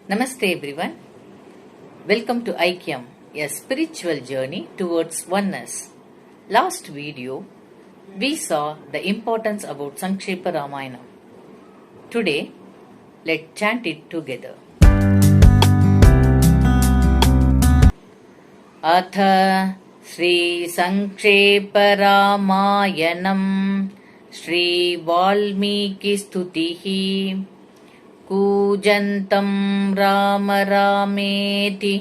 Namaste everyone. Welcome to Aikyam, a spiritual journey towards oneness. Last video, we saw the importance about Sankshepa Ramayana. Today, let's chant it together. अथ श्रीसङ्क्षेपरामायणम् श्रीवाल्मीकिस्तुतिः कूजन्तं राम रामेति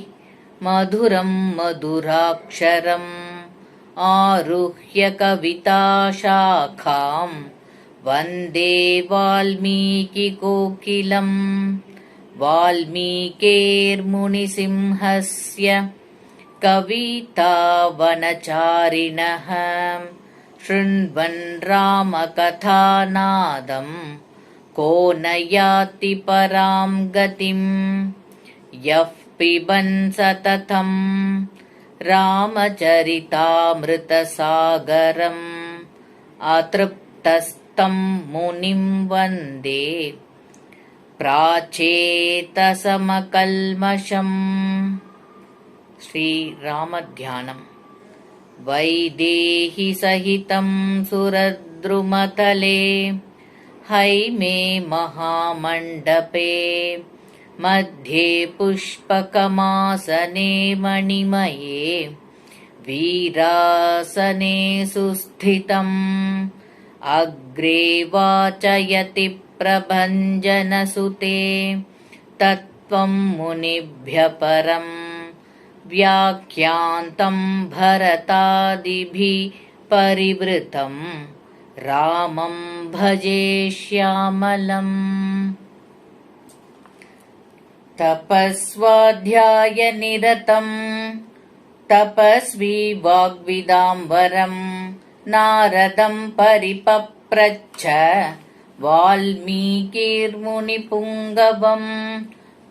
मधुरं मधुराक्षरम् आरुह्य कविताशाखां वन्दे वाल्मीकिकोकिलम् वाल्मीकेर्मुनिसिंहस्य कवितावनचारिणः शृण्वन् रामकथानादम् को न याति परां गतिम् यः पिबन् सततम् रामचरितामृतसागरम् अतृप्तस्तं मुनिं वन्दे प्राचेतसमकल्मषम्. श्रीरामध्यानम्. वैदेही सहितं सुरद्रुमतले हैमे महामण्डपे मध्ये पुष्पकमासने मणिमये वीरासने सुस्थितम् अग्रे वाचयति प्रभञ्जनसुते तत्त्वं मुनिभ्यः परम् व्याख्यान्तं भरतादिभिः परिवृतं रामं भजे श्यामलम्. तपस्वाध्यायनिरतं तपस्वी वाग्विदाम्बरं नारदं परिपप्रच्छ वाल्मीकिर्मुनिपुङ्गवम्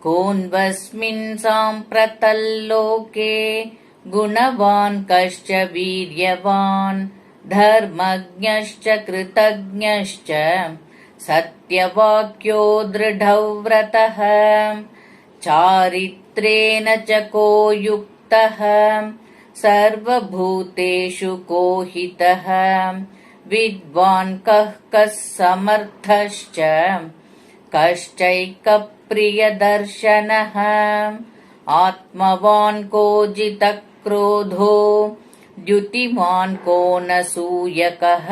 कोऽन्वस्मिन् साम्प्रतल्लोके गुणवान् कश्च वीर्यवान् धर्मज्ञश्च कृतज्ञश्च सत्यवाक्यो दृढव्रतः चारित्रेण च को युक्तः सर्वभूतेषु को हितः विद्वान् कः समर्थश्च कश्चैकप्रियदर्शनः आत्मवान् को जितक्रोधो द्युतिमान् को न सूयकः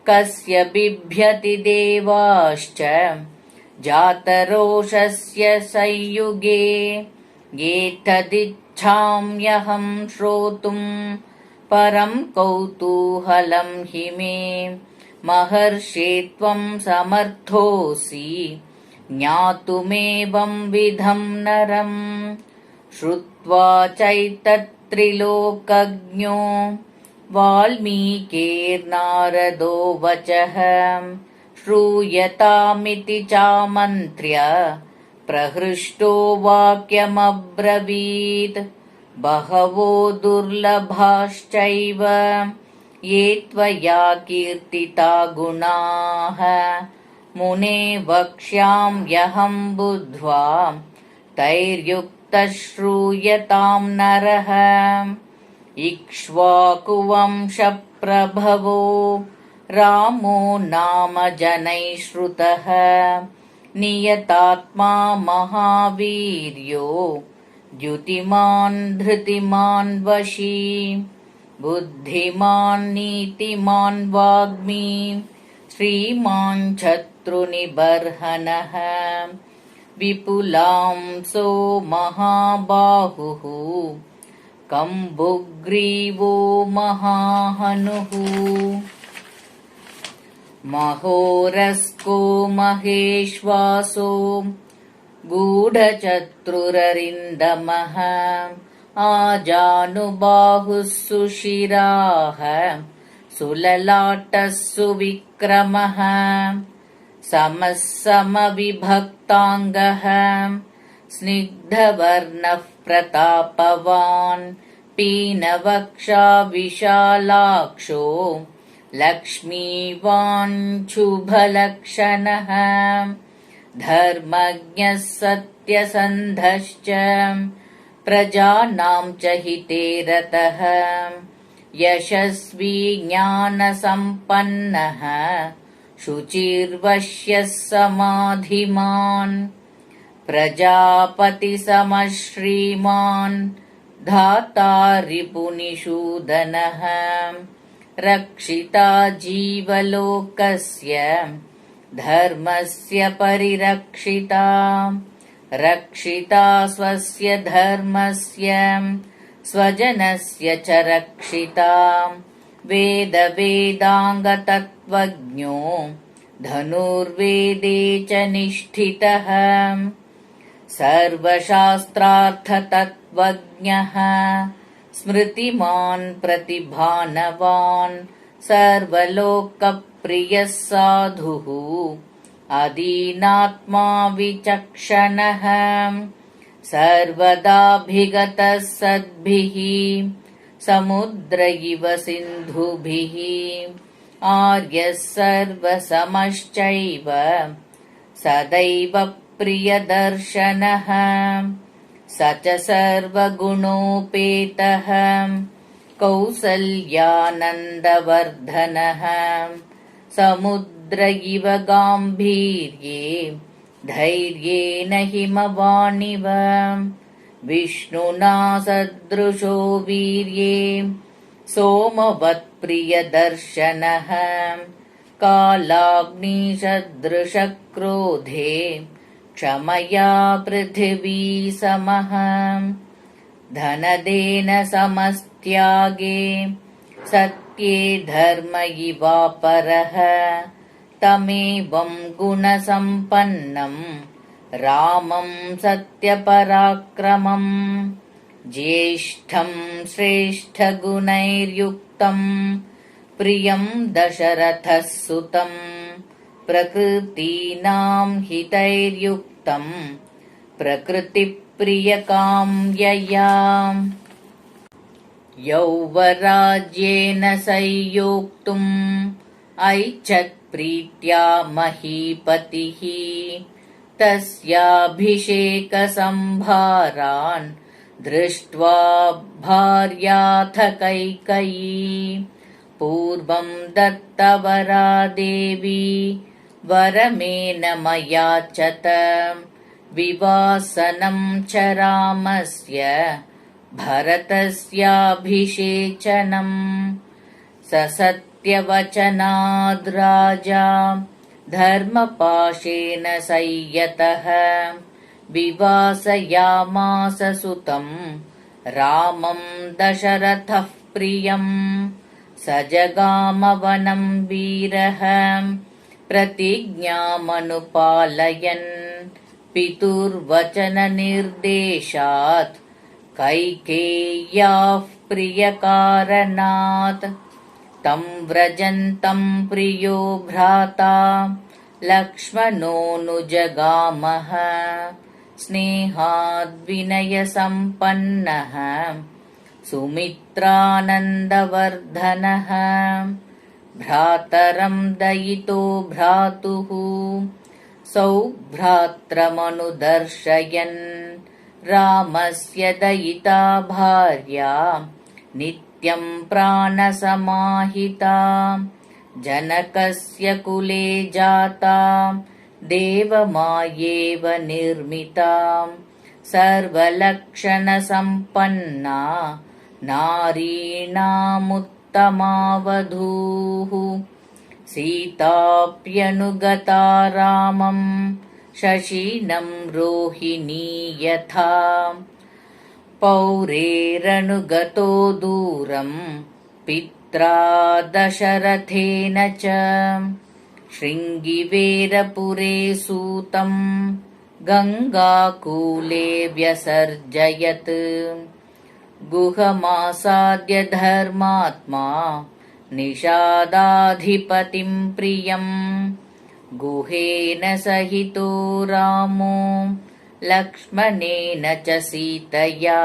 कस्य बिभ्यति देवाश्च जातरोषस्य संयुगे एतदिच्छाम्यहं श्रोतुं परं कौतूहलं हि मे महर्षे त्वं समर्थोऽसि ज्ञातुमेवं विधं नरम्. श्रुत्वा चैतत्त्रिलोकज्ञो वाल्मीकिर्नारदो वचः श्रूयतामिति चामन्त्र्य प्रहृष्टो वाक्यमब्रवीत् बहवो दुर्लभाश्चैव ये त्वया कीर्तिता गुणाः मुने वक्ष्याम्यहं बुद्ध्वा तैर्युक्तः श्रूयतां नरः. इक्ष्वाकुवंशप्रभवो रामो नाम जनैः श्रुतः नियतात्मा महावीर्यो द्युतिमान् धृतिमान् वशी बुद्धिमान् नीतिमान् वाग्मी श्रीमान् शत्रुनिबर्हनः विपुलांसो महाबाहुः कम्बुग्रीवो महाहनुः महोरस्को महेश्वासो गूढचतुररिन्दमः आजानुबाहुः सुशिराः सुललाटः सुविक्रमः समः समविभक्ताङ्गः स्निग्धवर्णः प्रतापवान् पीनवक्षा विशालाक्षो लक्ष्मीवान् शुभलक्षणः धर्मज्ञः सत्यसन्धश्च प्रजानां च हिते रतः यशस्वी ज्ञानसम्पन्नः शुचिर्वश्यः समाधिमान् प्रजापतिसमः श्रीमान् धाता रिपुनिषूदनः रक्षिता जीवलोकस्य धर्मस्य परिरक्षिता रक्षिता स्वस्य धर्मस्य स्वजनस्य च रक्षिता वेदाङ्गतत्त्वज्ञो धनुर्वेदे च निष्ठितः सर्वशास्त्रार्थतत्त्वज्ञः स्मृतिमान् प्रतिभानवान् सर्वलोकप्रियः साधुः अदीनात्मा विचक्षणः सर्वदाभिगतः सद्भिः समुद्र इव सिन्धुभिः आर्यः सर्वसमश्चैव सदैव प्रियदर्शनः स च सर्वगुणोपेतः कौसल्यानन्दवर्धनः समुद्र इव गाम्भीर्ये धैर्येण हिमवानिव विष्णुना सदृशो वीर्ये सोमवत्प्रियदर्शनः कालाग्निसदृशक्रोधे क्षमया पृथिवी समः धनदेन समस्त्यागे सत्ये धर्म इवापरः तमेवं गुणसम्पन्नं रामं सत्यपराक्रमं ज्येष्ठं श्रेष्ठगुणैर्युक्तं प्रियं दशरथः सुतं प्रकृतीनां हितैर्युक्तं प्रकृतिप्रियकाम्यया यौवराज्येन संयोक्तुम् ऐच्छत्प्रीत्या महीपतिः तस्याभिषेकसम्भारान् दृष्ट्वा भार्याथ कैकेयी पूर्वं दत्तवरा देवी वरमेन मयाचत विवासनं च रामस्य भरतस्याभिषेचनम् स सत्यवचनाद् राजा धर्मपाशेन संयतः विवासयामास सुतं रामं दशरथः प्रियम् स जगामवनं वीरः प्रतिज्ञामनुपालयन् पितुर्वचननिर्देशात् कैकेय्याः प्रियकारणात् तं व्रजन्तं प्रियो भ्राता लक्ष्मणोऽनुजगामः स्नेहाद्विनयसम्पन्नः सुमित्रानन्दवर्धनः भ्रातरं दयितो भ्रातुः सौभ्रात्रमनुदर्शयन् रामस्य दयिता भार्या नित्यं प्राणसमाहिता जनकस्य कुले जाता देवमायेव निर्मिता सर्वलक्षणसम्पन्ना नारीणामुत्तमावधूः सीताप्यनुगता रामं शशिनं रोहिणी यथा पौरेरनुगतो दूरं पित्रा दशरथेन च शृङ्गिवेरपुरे सूतं गङ्गाकूले व्यसर्जयत् गुहमासाद्य धर्मात्मा निषादाधिपतिं प्रियम् गुहेन सहितो रामो लक्ष्मणेन च सीतया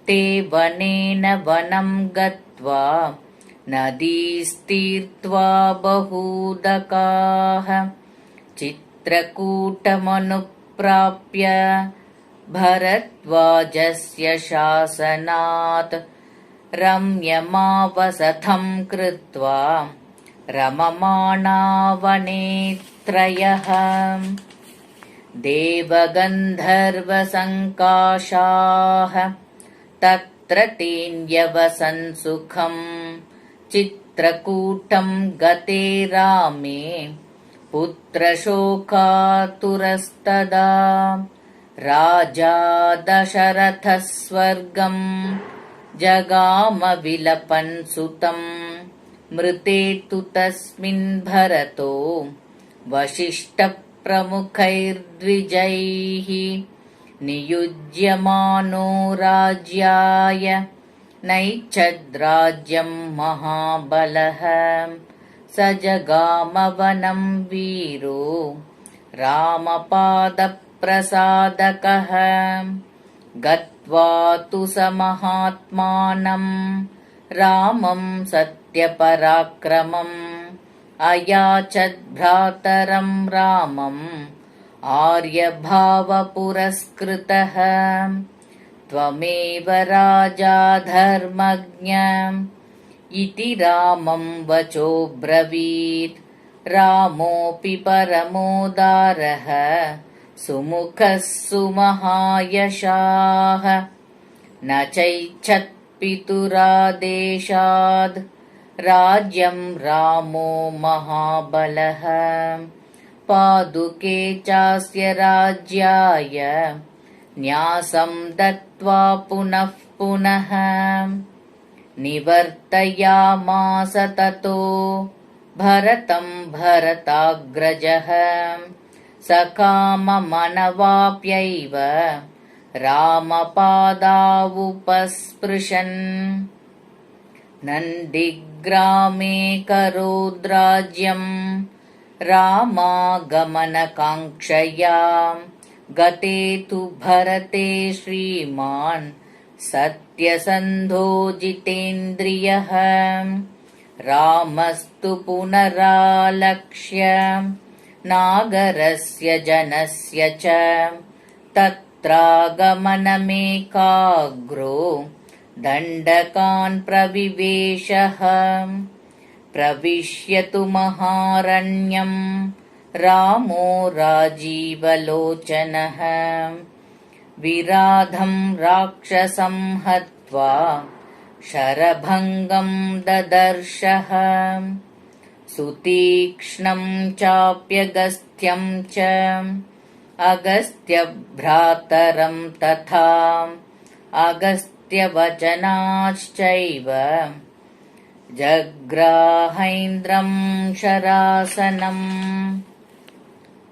ते वनेन वनं गत्वा नदीस्तीर्त्वा बहूदकाः चित्रकूटमनुप्राप्य भरद्वाजस्य शासनात् रम्यमावसथं कृत्वा रममाणा वने त्रयः। देवगन्धर्वसङ्काशाः तत्र तेऽन्यवसन् सुखम् चित्रकूटं गते रामे पुत्रशोकातुरस्तदा। राजा दशरथः स्वर्गम् जगाम विलपन् सुतम् मृते तु तस्मिन् भरतो वसिष्ठप्रमुखैर्द्विजैः नियुज्यमानो राज्याय नैच्छद्राज्यं महाबलः। स जगाम वनं वीरो रामपादप्रसादकः गत्वा तु स महात्मानं रामं सत्यपराक्रमम् अयाचद्भ्रातरं रामम् आर्यभावपुरस्कृतः। त्वमेव राजा धर्मज्ञ इति रामं वचोब्रवीत्। रामोऽपि परमोदारः सुमुखः सुमहायशाः न चैच्छत्पितुरादेशाद् राज्यं रामो महाबलः। पादुके चास्य राज्याय न्यासं दत्त्वा पुनः पुनः निवर्तयामास ततो भरतं भरताग्रजः। सकाममनवाप्यैव रामपादावुपस्पृशन् नन्दिग्रामे करोद्राज्यम् रामागमनकाङ्क्षया। गते तु भरते श्रीमान् सत्यसन्धो जितेन्द्रियः। रामस्तु पुनरालक्ष्य नागरस्य जनस्य च तत्रागमनमेकाग्रो दण्डकान् प्रविवेशः। प्रविश्यतु महारण्यम् रामो राजीवलोचनः। विराधं राक्षसं हत्वा शरभङ्गं ददर्शः। सुतीक्ष्णं चाप्यगस्त्यं च अगस्त्यभ्रातरं तथा अगस्त्यवचनाश्चैव जग्राहैन्द्रं शरासनम्।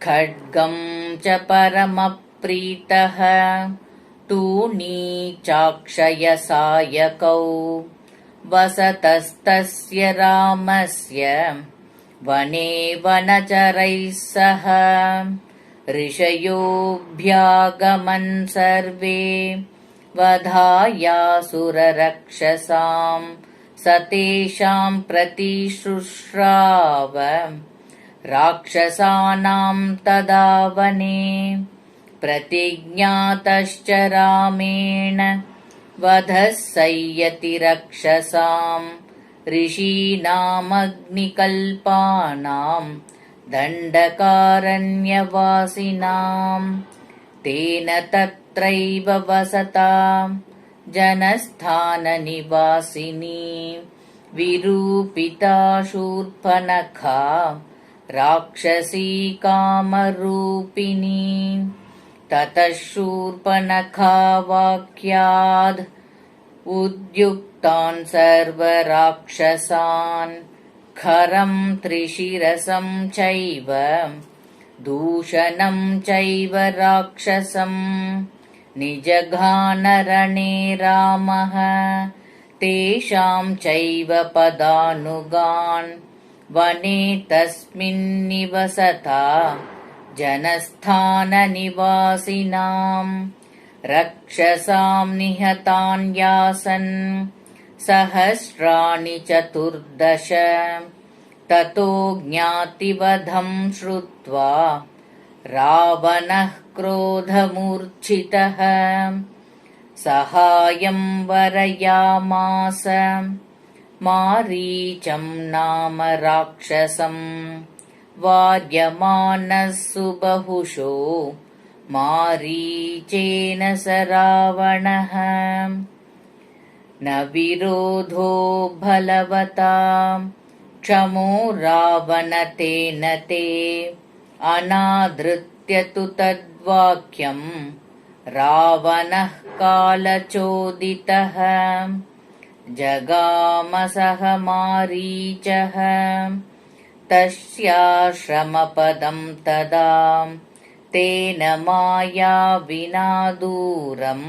खड्गं च परमप्रीतः तूणी चाक्षयसायकौ वसतस्तस्य रामस्य वने वनचरैः सह। ऋषयोऽभ्यागमन् सर्वे वधायासुररक्षसाम् स तेषां प्रतिशुश्राव राक्षसानां तदा वने। प्रतिज्ञातश्च रामेण वधः संयति रक्षसाम् ऋषीणामग्निकल्पानां दण्डकारण्यवासिनाम्। तेन तत्रैव वसता जनस्थाननिवासिनी विरूपिता शूर्पणखा राक्षसी कामरूपिणी। ततः शूर्पणखा वाक्याद् उद्युक्तान् सर्वराक्षसान् खरं त्रिशिरसं चैव दूषणं चैव राक्षसम्। निजघानरणे रामः तेषां चैव पदानुगान् वने तस्मिन्निवसता जनस्थाननिवासिनाम्। रक्षसां निहतान्यासन् सहस्राणि 14। ततो ज्ञातिवधं श्रुत्वा रावणः क्रोधमूर्च्छितः सहायं वरयामास मारीचं नाम राक्षसं वार्यमानः सुबहुशो मारीचेन स रावणः न विरोधो बलवतां क्षमो रावणतेन ते अनादृत्य तु तद्वाक्यं रावणः कालचोदितः जगामसह मारीचः तस्याश्रमपदं तदा तेन माया विना दूरम्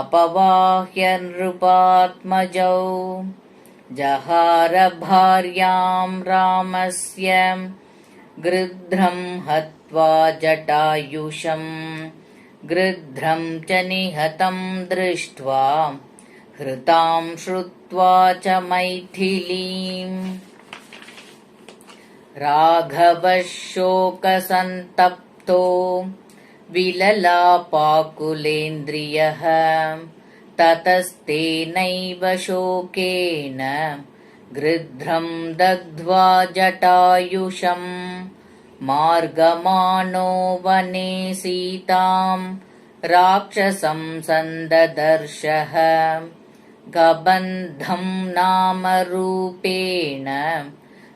अपवाह्य नृपात्मजौ जहार भार्यां रामस्य गृध्रं हत्वा जटायुषं गृध्रं च निहतं दृष्ट्वा हृतां श्रुत्वा च मैथिलीम् राघवः शोकसन्तप्तो विललापाकुलेन्द्रियः ततस्तेनैव शोकेन गृध्रं दग्ध्वा जटायुषं मार्गमाणो वने सीतां राक्षसं सन्ददर्शः गबन्धं नाम रूपेण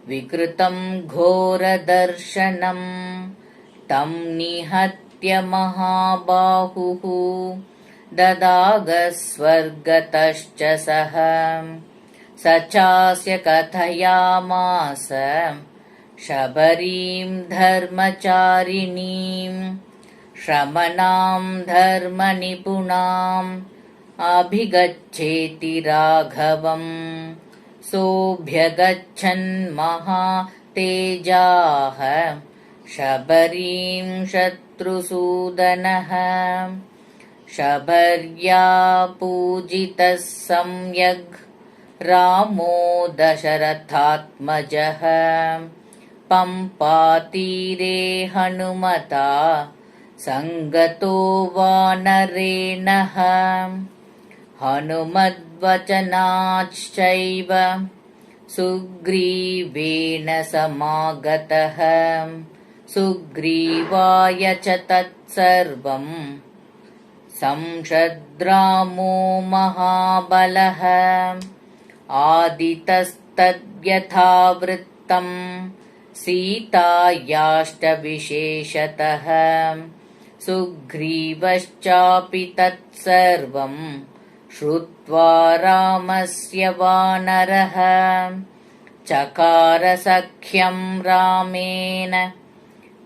विकृतं घोरदर्शनं तं निहत्य महाबाहुः ददाग स्वर्गतश्च सः स चास्य कथयामास शबरीं धर्मचारिणीं श्रमणां धर्मनिपुणाम् अभिगच्छेति राघवम् सोऽभ्यगच्छन् महातेजाः शबरीं शत्रुसूदनः शबर्या पूजितः सम्यग् रामो दशरथात्मजः पम्पातीरे हनुमता सङ्गतो वानरेणः हनुमद्वचनाच्चैव सुग्रीवेण समागतः सुग्रीवाय च तत्सर्वं संशद्रामो महाबलः आदितस्तद्यथावृत्तं सीतायाष्टविशेषतः सुग्रीवश्चापि तत्सर्वं श्रुत्वा रामस्य वानरः चकार सख्यं रामेण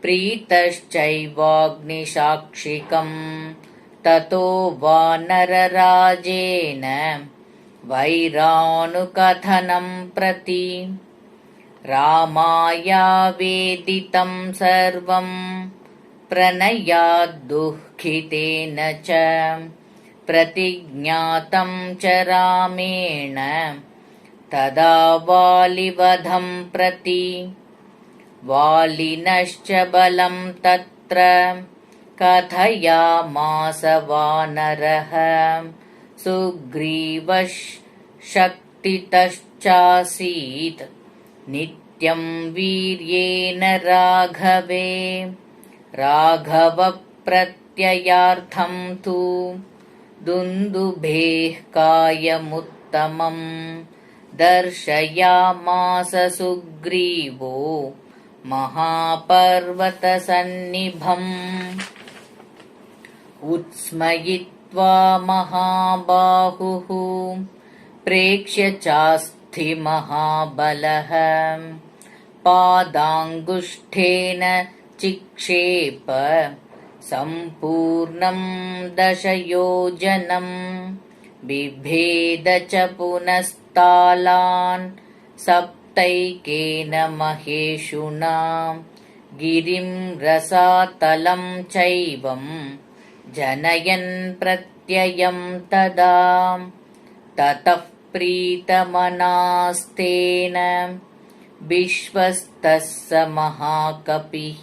प्रीतश्चैवाग्निसाक्षिकम् ततो वानरराजेन वैरानुकथनं प्रति रामायावेदितं सर्वं प्रणयाद्दुःखितेन च प्रतिज्ञातं च रामेण तदा वालिवधं प्रति वालिनश्च बलं तत्र कथयामास वानरः सुग्रीवः शक्तितश्चासीत् नित्यं वीर्येण राघवे राघवप्रत्ययार्थं तु दुन्दुभेः कायमुत्तमं दर्शयामास सुग्रीवो महापर्वतसन्निभम् उत्स्मयित्वा महाबाहुः प्रेक्ष्य चास्थि महाबलः पादाङ्गुष्ठेन चिक्षेप सम्पूर्णं दशयोजनं बिभेद च पुनस्तालान् सप्तैकेन महेशुना गिरिं रसातलं चैवं जनयन् प्रत्ययं तदा ततः प्रीतमनास्तेन विश्वस्तः स महाकपिः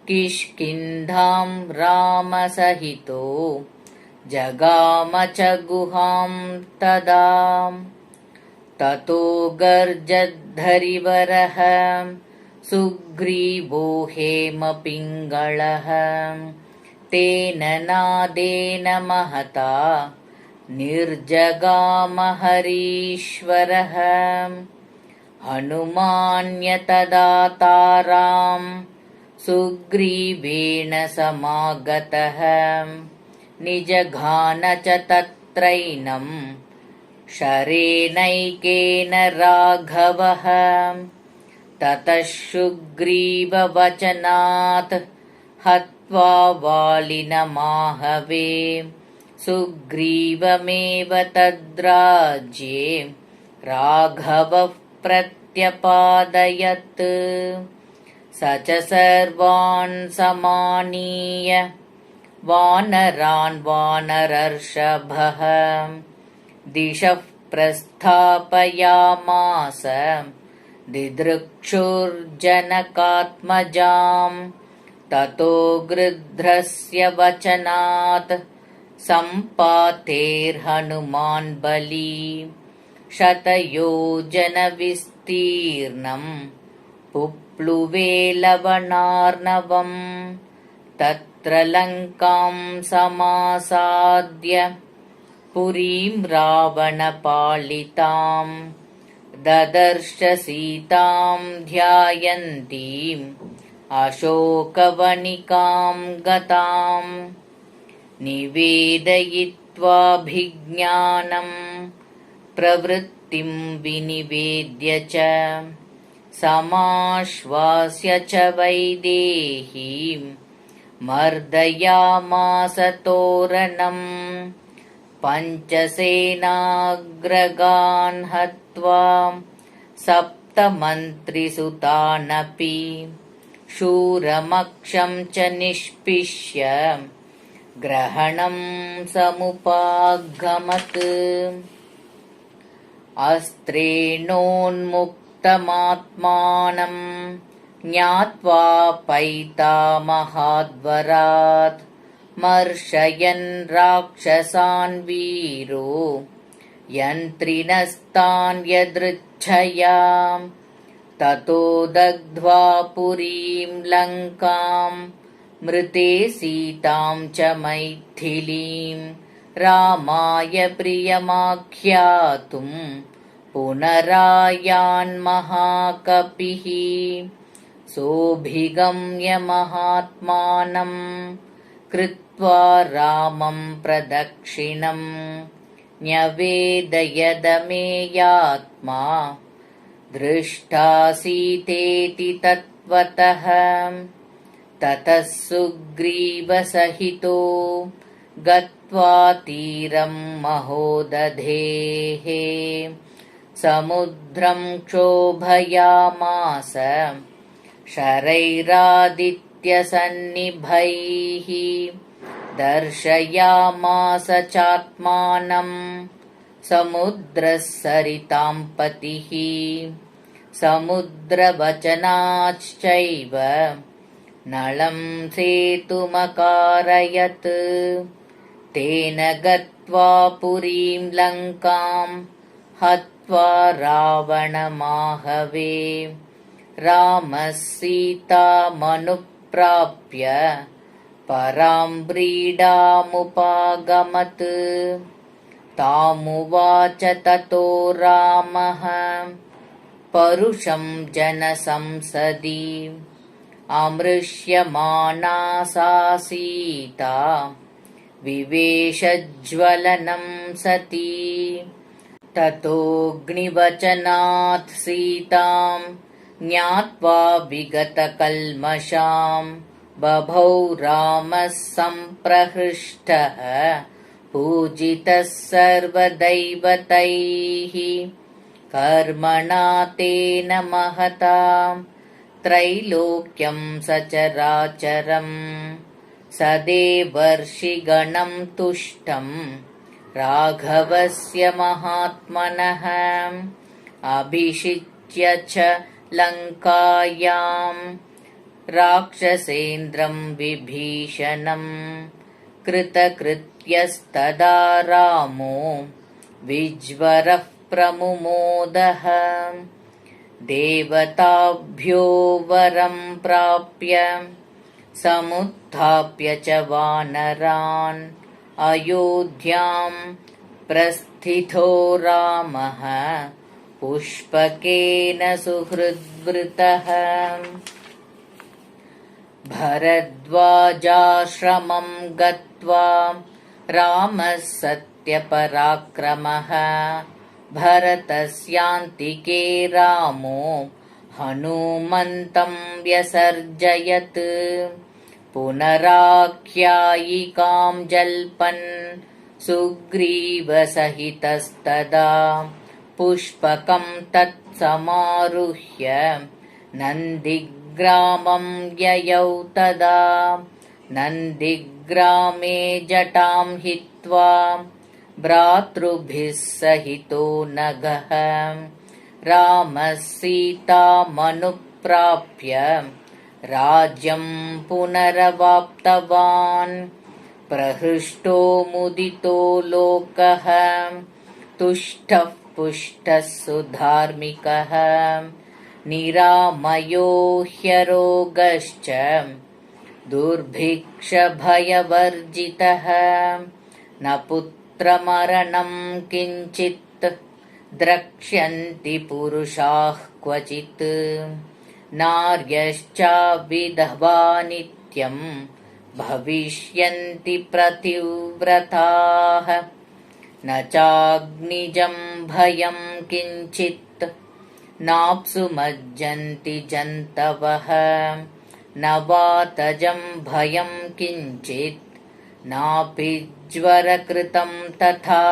किष्किन्धां रामसहितो जगाम च गुहां तदा ततो गर्जद्धरिवरः सुग्रीवो हेमपिङ्गळः तेन नादेन महता निर्जगामहरीश्वरः हनुमान्यतदा तारां सुग्रीवेण समागतः निजघान च तत्रैनं शरेणैकेन राघवः ततः सुग्रीववचनात् हत्वा वालिनमाहवे सुग्रीवमेव तद्राज्ये राघवः प्रत्यपादयत् स च सर्वान् समानीय वानरान् वानरर्षभः दिशः प्रस्थापयामास दिदृक्षुर्जनकात्मजां ततो गृध्रस्य वचनात् सम्पातेर्हनुमान् बली शतयोजनविस्तीर्णं पुप्लुवे लवणार्णवम् तत्र लङ्कां समासाद्य पुरीं रावणपालितां ददर्श सीतां ध्यायन्तीम् अशोकवनिकां गतां निवेदयित्वाभिज्ञानं प्रवृत्तिं विनिवेद्य च समाश्वास्य च वैदेहीं मर्दयामास तोरणम् पञ्चसेनाग्रगान् हत्वा सप्तमन्त्रिसुतानपि शूरमक्षं च निष्पिष्य ग्रहणं समुपागमत् अस्त्रेणोन्मुक्तमात्मानं ज्ञात्वा पैतामहाद्वरात् मर्शयन् राक्षसान् वीरो यन्त्रिणस्तान् यदृच्छया ततो दग्ध्वा पुरीं लङ्कां मृते सीतां च मैथिलीं रामाय प्रियमाख्यातुं पुनरायान्महाकपिः सोऽभिगम्य महात्मानं कृत्वा रामं प्रदक्षिणं न्यवेदयदमेयात्मा दृष्टासीतेति तत्त्वतः ततः सुग्रीवसहितो गत्वा तीरं महोदधेः समुद्रं क्षोभयामास शरैरादित्यसन्निभैः दर्शयामास चात्मानं समुद्रः सरितां पतिः समुद्रवचनाच्चैव नलं सेतुमकारयत् तेन गत्वा पुरीं लङ्कां हत्वा रावणमाहवे रामः सीतामनुप्राप्य परां व्रीडामुपागमत् तामुवाच ततो रामः परुषं जनसंसदि अमृष्यमाणा सा सीता विवेशज्वलनं सती ततोऽग्निवचनात् सीतां ज्ञात्वा विगतकल्मषां बभौ रामः सम्प्रहृष्टः पूजितः सर्वदैवतैः कर्मणा तेन महता त्रैलोक्यं सचराचरम् सदेवर्षिगणं तुष्टं राघवस्य महात्मनः अभिषिच्य च लङ्कायां राक्षसेन्द्रं विभीषणं कृतकृत्यस्तदा रामो विज्वरः प्रमुमोदः देवताभ्यो वरं प्राप्य समुत्थाप्य च वानरान् अयोध्यां प्रस्थितो रामः पुष्पकेन सुहृद्वृतः भरद्वाजाश्रमं गत्वा रामः सत्यपराक्रमः भरतस्यान्तिके रामो हनुमन्तं व्यसर्जयत् पुनराख्यायिकां जल्पन् सुग्रीवसहितस्तदा पुष्पकं तत्समारुह्य नन्दिग्रामं ययौ तदा नन्दिग्रामे जटां हित्वा भ्रातृभिः सहितो नगः रामः सीतामनुप्राप्य राज्यं पुनरवाप्तवान् प्रहृष्टो मुदितो लोकः तुष्टः पुष्टः सुधार्मिकः निरामयो ह्यरोगश्च दुर्भिक्षभयवर्जितः न पुत्रमरणं किञ्चित् द्रक्ष्यन्ति पुरुषाः क्वचित् नार्यश्चाविधवा नित्यं भविष्यन्ति प्रतिव्रताः न चाग्निजं भयं किञ्चित् नाप्सुमज्जन्ति जन्तवः न वातजं भयं किञ्चित् नापि ज्वरकृतं तथा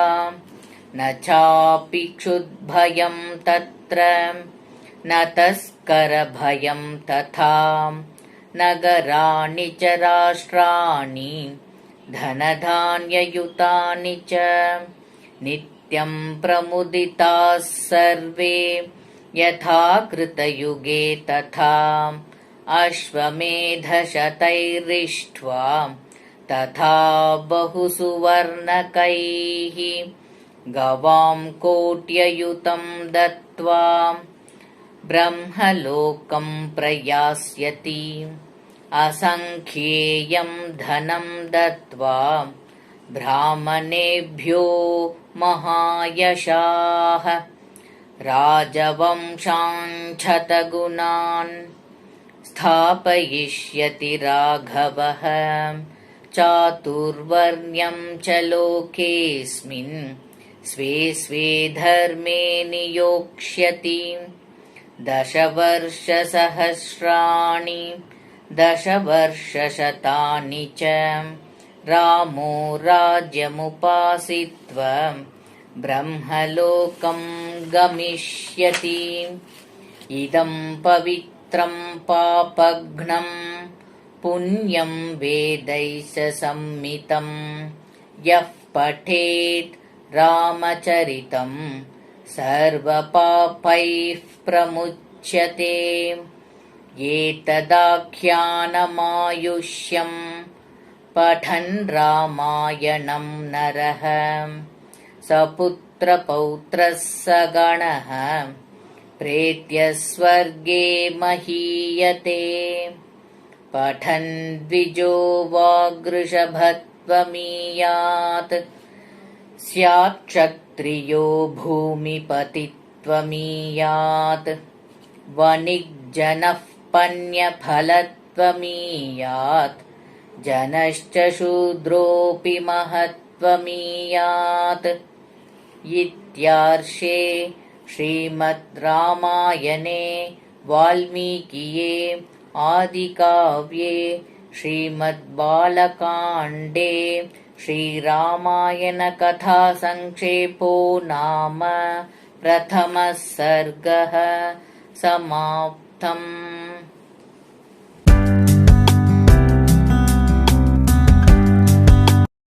न चापि क्षुद्भयं तत्र न तस्करभयं तथा नगराणि च राष्ट्राणि धनधान्ययुतानि च नित्यं प्रमुदिताः सर्वे यथा कृतयुगे तथा अश्वमेधशतैरिष्ट्वा तथा बहुसुवर्णकैः गवां कोट्ययुतं दत्त्वा ब्रह्मलोकं प्रयास्यति असङ्ख्येयं धनं दत्त्वा ब्राह्मणेभ्यो महायशाः राजवंशाञ्छतगुणान् स्थापयिष्यति राघवः चातुर्वर्ण्यं च लोकेऽस्मिन् स्वे स्वे धर्मे नियोक्ष्यति 10 वर्षसहस्राणि 10 वर्षशतानि च रामो राज्यमुपासित्वा ब्रह्मलोकं गमिष्यति इदं पवित्रं पापघ्नं पुण्यं वेदैः सम्मितं यः पठेत् रामचरितं सर्वपापैः प्रमुच्यते एतदाख्यानमायुष्यं पठन् रामायणं नरः सपुत्रपौत्रः सगणः प्रेत्य स्वर्गे महीयते पठन् द्विजो वागृषभत्वमीयात् स्यात्क्षत्रियो भूमिपतित्वमीयात् वणिक्जनः पण्यफलत्वमीयात् जनश्च शूद्रोऽपि महत्त्वमीयात् इत्यार्षे श्रीमद् रामायणे वाल्मीकिये आदिकाव्ये श्रीमद्बालकाण्डे श्रीरामायणकथासङ्क्षेपो नाम प्रथमः सर्गः समाप्तम्।